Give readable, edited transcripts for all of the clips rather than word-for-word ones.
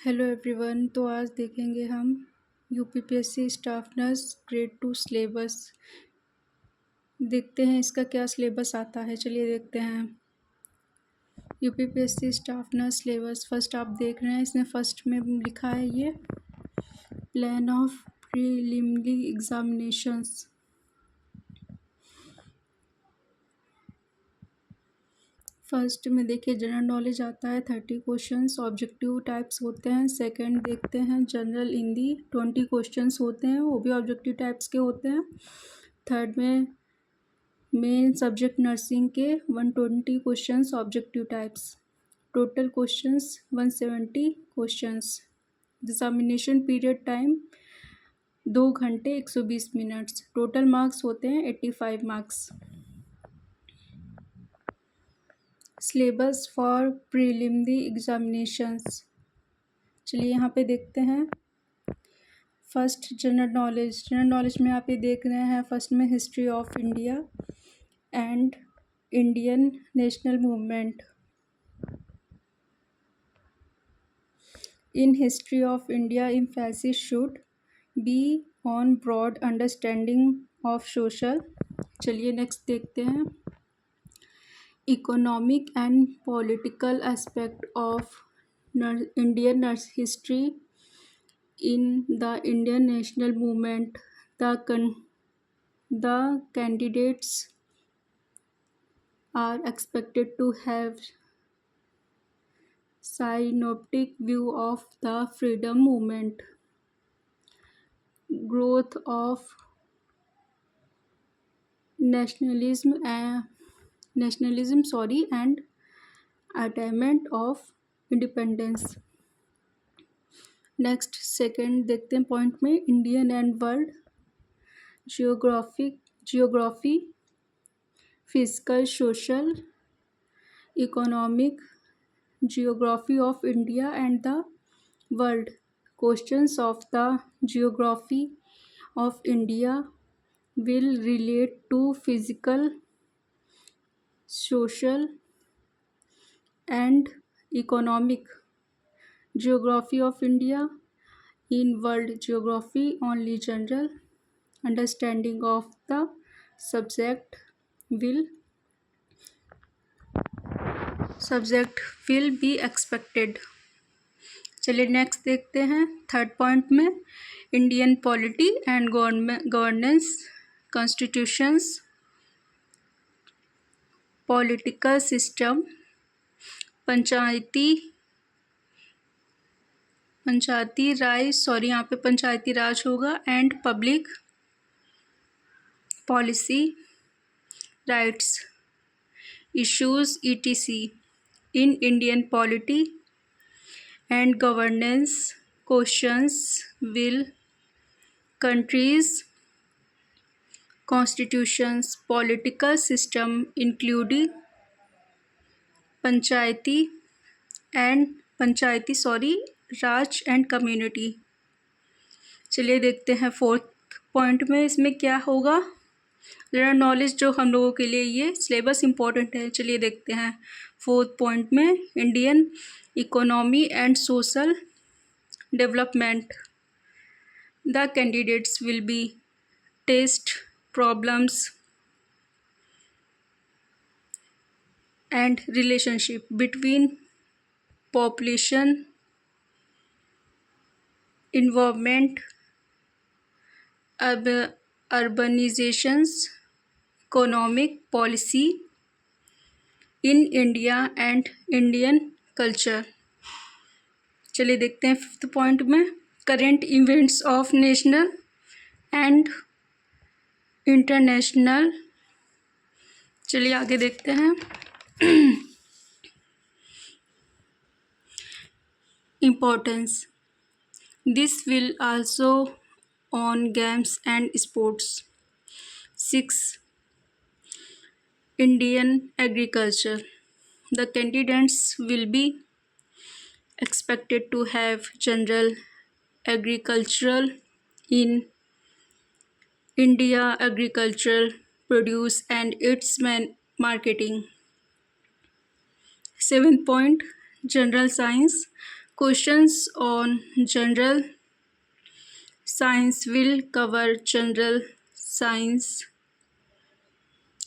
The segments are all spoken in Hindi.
Hello everyone. तो आज देखेंगे हम UPPSC staff nurse grade 2 syllabus. देखते हैं इसका क्या सिलेबस आता है। चलिए देखते हैं UPPSC staff nurse syllabus. First आप देख रहे हैं, इसमें फर्स्ट में लिखा है ये plan of preliminary examinations. First में देखिए जनरल नॉलेज आता है 30 क्वेश्चंस, ऑब्जेक्टिव टाइप्स होते हैं। सेकंड देखते हैं जनरल हिंदी 20 क्वेश्चंस होते हैं, वो भी ऑब्जेक्टिव टाइप्स के होते हैं। थर्ड में मेन सब्जेक्ट नर्सिंग के 120 questions objective types. Total questions 170 questions. Examination period time 2 घंटे 120 मिनट्स। टोटल मार्क्स होते हैं 85 marks. Syllabus for preliminary examinations. चलिए यहाँ पे देखते हैं। फर्स्ट जनरल नॉलेज में आप ये देख रहे हैं, फर्स्ट में history of India and Indian national movement. In history of India emphasis should be on broad understanding of social. चलिए नेक्स्ट देखते हैं economic and political aspect of Indian history in the Indian national movement. The candidates are expected to have synoptic view of the freedom movement, growth of nationalism and attainment of independence. Next second देखते हैं पॉइंट में Indian and world geography, physical, social, economic, geography of India and the world. Questions of the geography of India will relate to physical, social and economic geography of India. In world geography only general understanding of the subject will be expected. चलिए नेक्स्ट देखते हैं थर्ड पॉइंट में Indian polity and governance, constitutions, political system, यहाँ पे पंचायती राज होगा, and public policy, rights, issues etc. In Indian polity and governance questions will countries constitutions, political system including Panchayati Raj and community. चलिए देखते हैं फोर्थ पॉइंट में इसमें क्या होगा। जनरल नॉलेज जो हम लोगों के लिए ये सिलेबस इम्पोर्टेंट है। चलिए देखते हैं फोर्थ पॉइंट में Indian economy and social development. The candidates will be test problems and relationship between population, environment, urbanizations, economic policy in India and Indian culture. चलिए देखते हैं फिफ्थ पॉइंट में current events of national and international. चलिए आगे देखते हैं importance. This will also on games and sports. 6. Indian agriculture. The candidates will be expected to have general agricultural in India, agricultural produce and its marketing. 7th point, general science. Questions on general science will cover general science,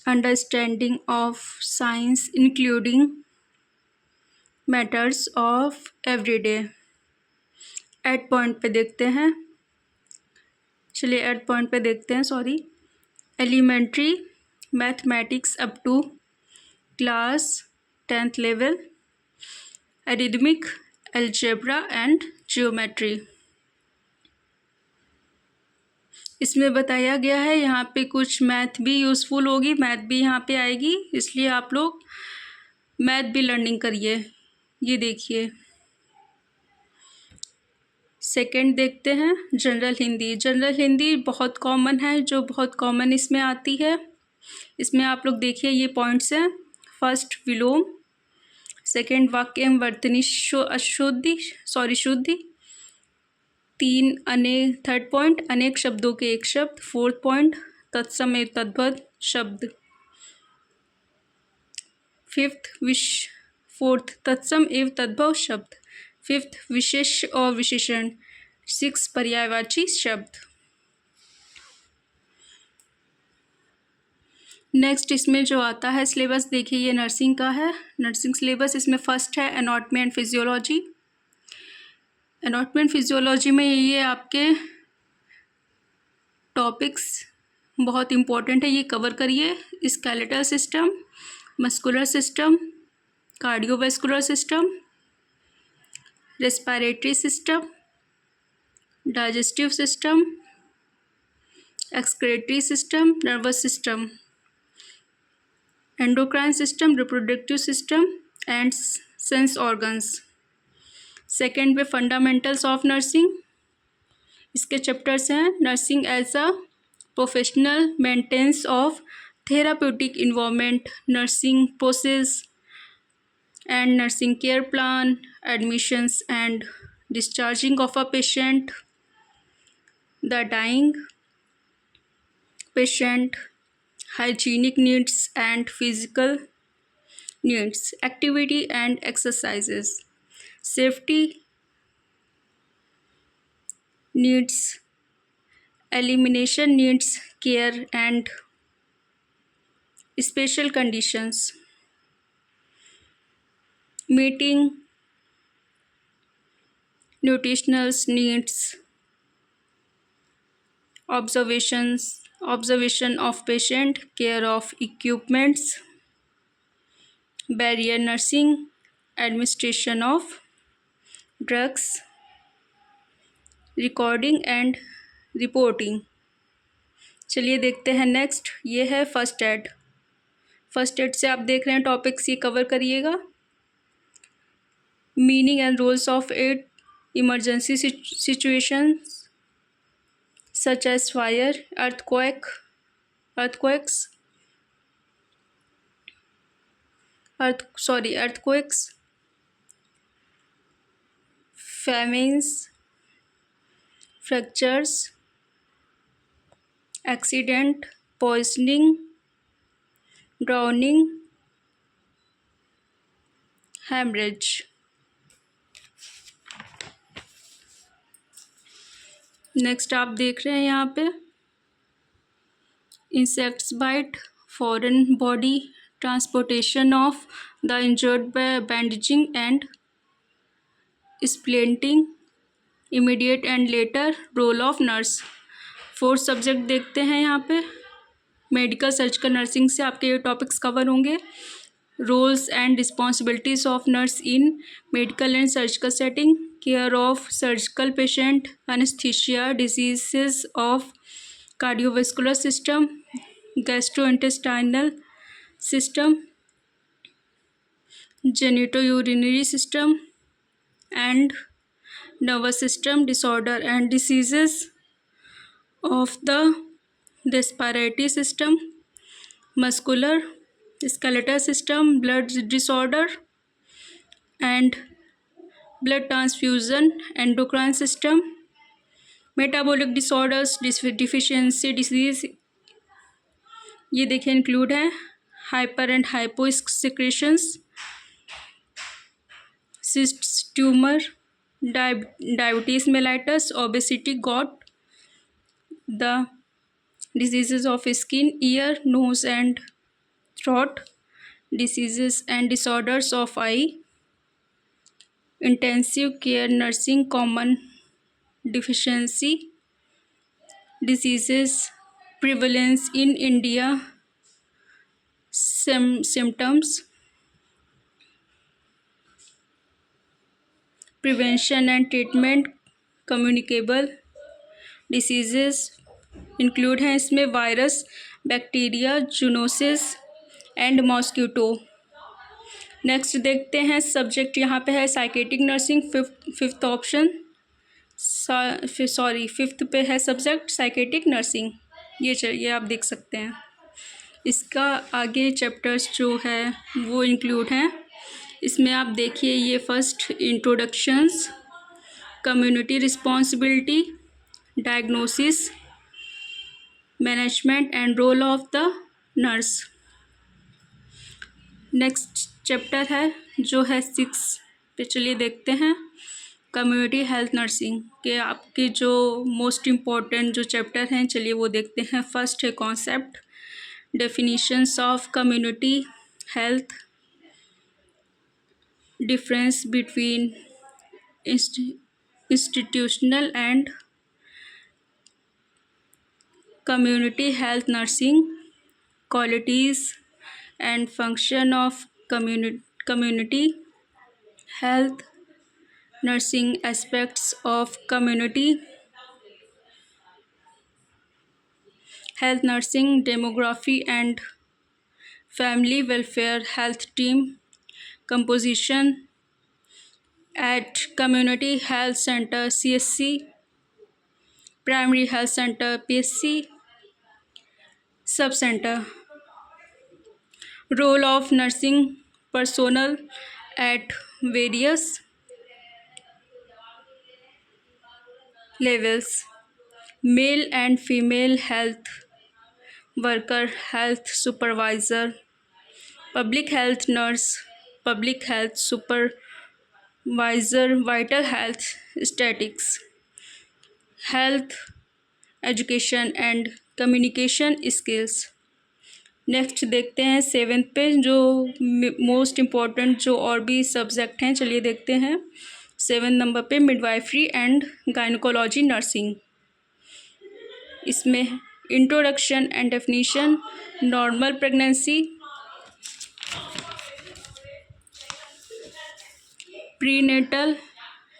understanding of science including matters of everyday। Eight point पे देखते हैं, चलिए एट पॉइंट पे देखते हैं, sorry. Elementary mathematics up to class 10th level, arithmetic, algebra and geometry. इसमें बताया गया है यहाँ पे कुछ मैथ भी यूज़फुल होगी, मैथ भी यहाँ पे आएगी, इसलिए आप लोग मैथ भी लर्निंग करिए। ये देखिए सेकंड देखते हैं जनरल हिंदी। जनरल हिंदी बहुत कॉमन है, जो बहुत कॉमन इसमें आती है। इसमें आप लोग देखिए ये पॉइंट्स हैं। फर्स्ट विलोम, सेकंड वाक्यम वर्तनी शुद्धि, तीन अनेक, थर्ड पॉइंट अनेक शब्दों के एक शब्द, फोर्थ पॉइंट तत्सम एवं तद्भव शब्द, फोर्थ तत्सम एवं तद्भव शब्द, फिफ्थ विशेष और विशेषण, सिक्स पर्यायवाची शब्द। नेक्स्ट इसमें जो आता है सिलेबस देखिए, ये नर्सिंग का है, नर्सिंग सिलेबस। इसमें फर्स्ट है anatomy and physiology. Anatomy and physiology में ये आपके टॉपिक्स बहुत इम्पोर्टेंट है, ये कवर करिए। Skeletal system, muscular system, cardiovascular system, respiratory system, digestive system, excretory system, nervous system, endocrine system, reproductive system and sense organs. Second पे फंडामेंटल्स ऑफ नर्सिंग, इसके चैप्टर्स हैं nursing as a professional, maintenance of therapeutic environment, nursing process and nursing care plan, admissions and discharging of a patient, the dying patient, hygienic needs and physical needs, activity and exercises, safety needs, elimination needs, care and special conditions, meeting nutritional needs, observation of patient, care of equipments, barrier nursing, administration of drugs, recording and reporting। चलिए देखते हैं नेक्स्ट, ये है फर्स्ट एड। फर्स्ट एड से आप देख रहे हैं टॉपिक्स, ये कवर करिएगा। Meaning and roles of aid emergency situations such as fire, earthquakes, famines, fractures, accident, poisoning, drowning, hemorrhage। Next आप देख रहे हैं यहाँ पे insects bite, foreign body, transportation of the injured by bandaging and splinting, immediate and later role of nurse. Fourth subject देखते हैं यहाँ पे मेडिकल सर्जिकल नर्सिंग से आपके ये टॉपिक्स कवर होंगे। Roles and responsibilities of nurse in medical and surgical setting, care of surgical patient, anaesthesia, diseases of cardiovascular system, gastrointestinal system, genitourinary system and nervous system disorder and diseases of the respiratory system, muscular skeletal system, blood disorder and blood transfusion, endocrine system, metabolic disorders, deficiency disease, ये देखिए इंक्लूड है। Hyper and hypo secretions, cyst tumour, diabetes mellitus, obesity, gout, the diseases of skin, ear, nose and throat, diseases and disorders of eye, intensive care nursing, common deficiency, diseases prevalence in India, symptoms, prevention and treatment, communicable diseases include हैं इसमें virus, bacteria, zoonosis and mosquito. Next देखते हैं सब्जेक्ट यहाँ पे है psychiatric nursing, fifth option, fifth पे है सब्जेक्ट साइकेट्रिक नर्सिंग। ये चलिए आप देख सकते हैं। इसका आगे चैप्टर्स जो है वो इंक्लूड हैं। इसमें आप देखिए ये first introductions, community responsibility, diagnosis, management and role of the nurse. Next chapter है जो है 6 पे, चलिए देखते हैं कम्युनिटी हेल्थ नर्सिंग के आपके जो मोस्ट इम्पॉर्टेंट जो चैप्टर हैं, चलिए वो देखते हैं। फर्स्ट है concept, definitions of community health, difference between institutional and community health nursing, qualities and function of community health nursing, aspects of community health nursing, demography and family welfare health team composition at community health center CSC, primary health center PSC, sub centre, role of nursing personnel at various levels, male and female health worker, health supervisor, public health nurse, public health supervisor, vital health statics, health education and communication skills. Next देखते हैं 7th पे जो मोस्ट इम्पॉर्टेंट जो और भी सब्जेक्ट हैं, चलिए देखते हैं। 7 नंबर पे मिडवाइफरी एंड गायनोकोलॉजी नर्सिंग। इसमें introduction and definition, normal pregnancy, prenatal,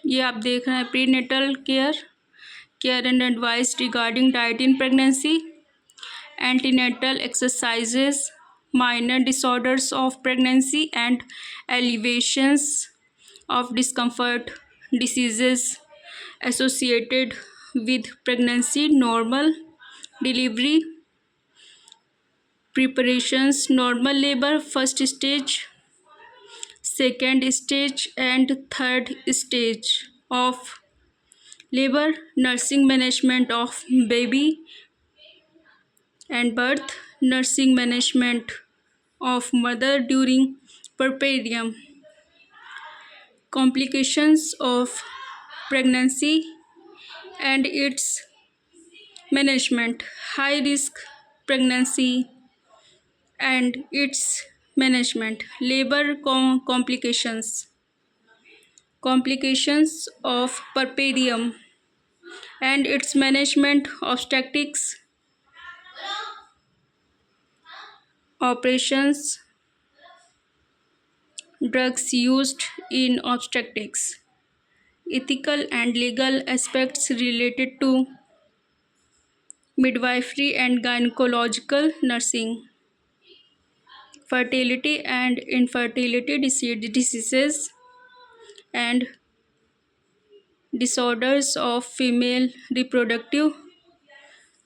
ये आप देख रहे हैं prenatal care and advice regarding diet in pregnancy, antenatal exercises, minor disorders of pregnancy and alleviations of discomfort, diseases associated with pregnancy, normal delivery, preparations, normal labor, first stage, second stage and third stage of labor, nursing management of baby and birth, nursing management of mother during puerperium, complications of pregnancy and its management, high risk pregnancy and its management, labor complications of puerperium and its management, obstetrics, operations, drugs used in obstetrics, ethical and legal aspects related to midwifery and gynecological nursing, fertility and infertility diseases and disorders of female reproductive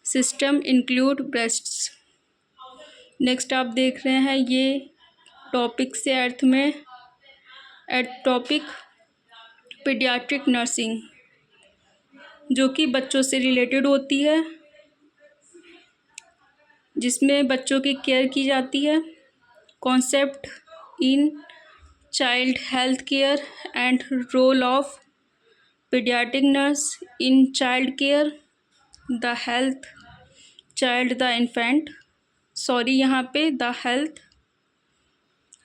system include breasts। Next आप देख रहे हैं ये टॉपिक से अर्थ में टॉपिक पीडियाट्रिक नर्सिंग, जो कि बच्चों से रिलेटेड होती है, जिसमें बच्चों की केयर की जाती है। Concept in child health care and role of pediatric nurse in child care, the health child the infant, sorry यहाँ पे the health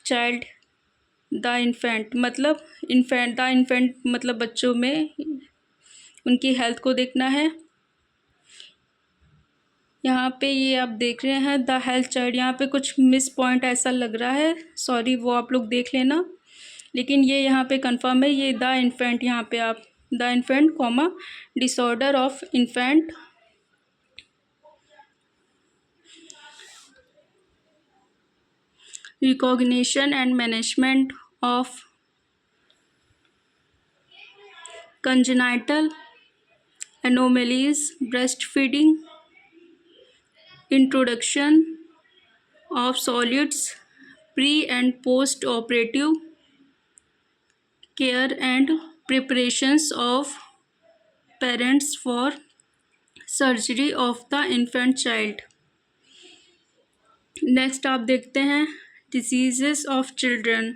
child the infant मतलब द इन्फेंट मतलब बच्चों में उनकी हेल्थ को देखना है। यहाँ पे ये आप देख रहे हैं द हेल्थ चाइल्ड, यहाँ पे कुछ मिस पॉइंट ऐसा लग रहा है, सॉरी वो आप लोग देख लेना, लेकिन ये यहाँ पे कंफर्म है, ये द इन्फेंट, यहाँ पे आप the infant comma disorder of infant, recognition and management of congenital anomalies, breastfeeding, introduction of solids, pre and post operative care and preparations of parents for surgery of the infant child। Next आप देखते हैं डिजीज़ेस ऑफ चिल्ड्रन,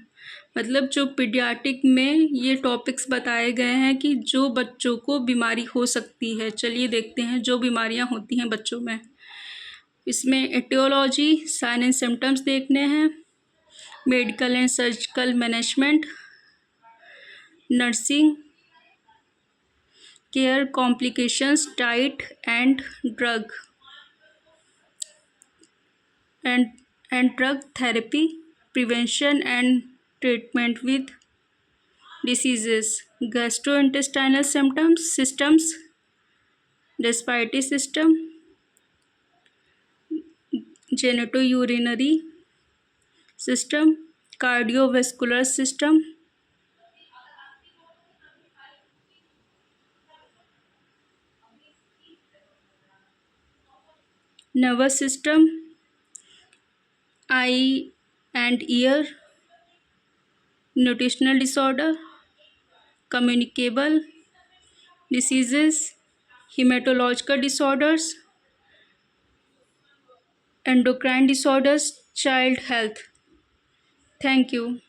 मतलब जो पीडियाट्रिक में ये टॉपिक्स बताए गए हैं कि जो बच्चों को बीमारी हो सकती है। चलिए देखते हैं जो बीमारियां होती हैं बच्चों में। इसमें एटियोलॉजी, साइन एंड सिम्टम्स देखने हैं, medical and surgical management, nursing care, complications, diet and drug and drug therapy, prevention and treatment with diseases, gastrointestinal systems, respiratory system, genitourinary system, cardiovascular system, nervous system, eye and ear, nutritional disorder, communicable diseases, hematological disorders, endocrine disorders, child health। Thank you।